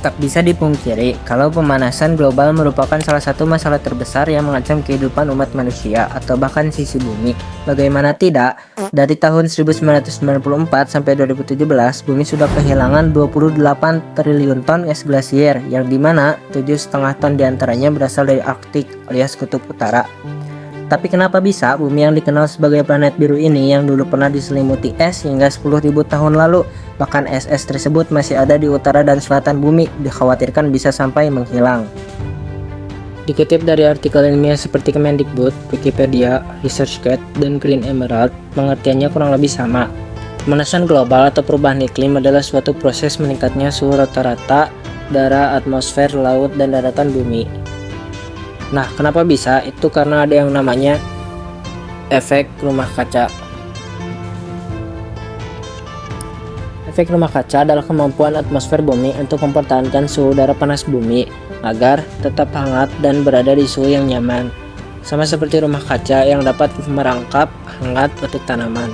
Tak bisa dipungkiri kalau pemanasan global merupakan salah satu masalah terbesar yang mengancam kehidupan umat manusia atau bahkan sisi bumi. Bagaimana tidak, dari tahun 1994 sampai 2017, bumi sudah kehilangan 28 triliun ton es glasier, yang dimana 7,5 ton diantaranya berasal dari Arktik alias Kutub Utara. Tapi kenapa bisa bumi yang dikenal sebagai planet biru ini yang dulu pernah diselimuti es hingga 10.000 tahun lalu, bahkan es-es tersebut masih ada di utara dan selatan bumi, dikhawatirkan bisa sampai menghilang. Dikutip dari artikel ilmiah seperti Kemendikbud, Wikipedia, ResearchGate, dan Green Emerald, pengertiannya kurang lebih sama. Pemanasan global atau perubahan iklim adalah suatu proses meningkatnya suhu rata-rata udara, atmosfer, laut, dan daratan bumi. Nah, kenapa bisa? Itu karena ada yang namanya efek rumah kaca. Efek rumah kaca adalah kemampuan atmosfer bumi untuk mempertahankan suhu udara panas bumi agar tetap hangat dan berada di suhu yang nyaman. Sama seperti rumah kaca yang dapat merangkap hangat untuk tanaman.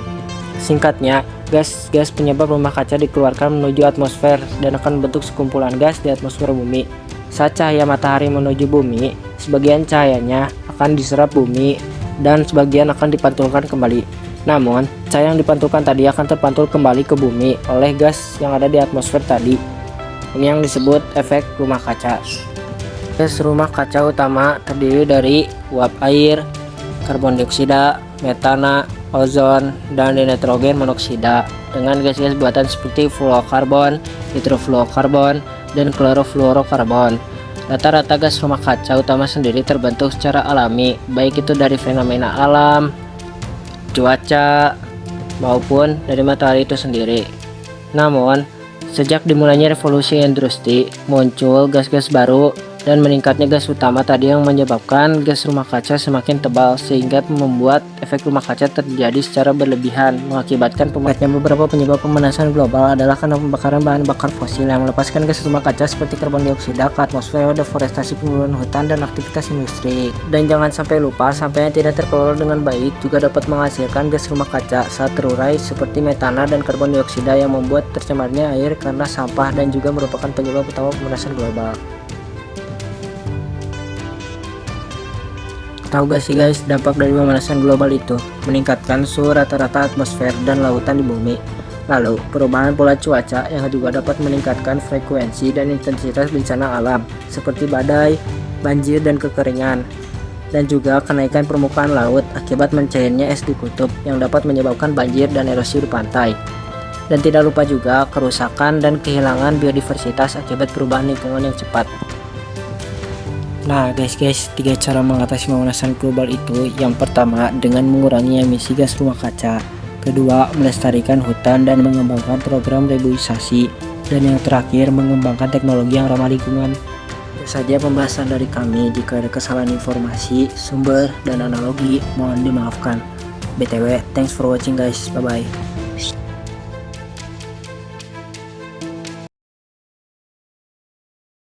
Singkatnya, gas-gas penyebab rumah kaca dikeluarkan menuju atmosfer dan akan membentuk sekumpulan gas di atmosfer bumi. Saat cahaya matahari menuju bumi, sebagian cahayanya akan diserap bumi dan sebagian akan dipantulkan kembali. Namun, cahaya yang dipantulkan tadi akan terpantul kembali ke bumi oleh gas yang ada di atmosfer tadi. Ini yang disebut efek rumah kaca. Gas rumah kaca utama terdiri dari uap air, karbon dioksida, metana, ozon, dan nitrogen monoksida dengan gas-gas buatan seperti fluorokarbon, nitrofluorokarbon, dan klorofluorokarbon. Rata-rata gas rumah kaca utama sendiri terbentuk secara alami, baik itu dari fenomena alam, cuaca, maupun dari matahari itu sendiri. Namun, sejak dimulainya revolusi industri, muncul gas-gas baru dan meningkatnya gas utama tadi yang menyebabkan gas rumah kaca semakin tebal sehingga membuat efek rumah kaca terjadi secara berlebihan, mengakibatkan beberapa penyebab pemanasan global adalah karena pembakaran bahan bakar fosil yang melepaskan gas rumah kaca seperti karbon dioksida ke atmosfer, deforestasi, penurunan hutan, dan aktivitas industri. Dan jangan sampai lupa, sampah yang tidak terkelola dengan baik juga dapat menghasilkan gas rumah kaca saat terurai seperti metana dan karbon dioksida yang membuat tercemarnya air karena sampah dan juga merupakan penyebab utama pemanasan global. Tahu gak sih guys, dampak dari pemanasan global itu meningkatkan suhu rata-rata atmosfer dan lautan di bumi. Lalu, perubahan pola cuaca yang juga dapat meningkatkan frekuensi dan intensitas bencana alam seperti badai, banjir, dan kekeringan. Dan juga kenaikan permukaan laut akibat mencairnya es di kutub yang dapat menyebabkan banjir dan erosi di pantai. Dan tidak lupa juga kerusakan dan kehilangan biodiversitas akibat perubahan lingkungan yang cepat. Nah guys, 3 cara mengatasi pemanasan global itu. Yang pertama, dengan mengurangi emisi gas rumah kaca. Kedua, melestarikan hutan dan mengembangkan program reboisasi. Dan yang terakhir, mengembangkan teknologi yang ramah lingkungan. Itu saja pembahasan dari kami. Jika ada kesalahan informasi, sumber, dan analogi, mohon dimaafkan. BTW, thanks for watching guys, bye bye.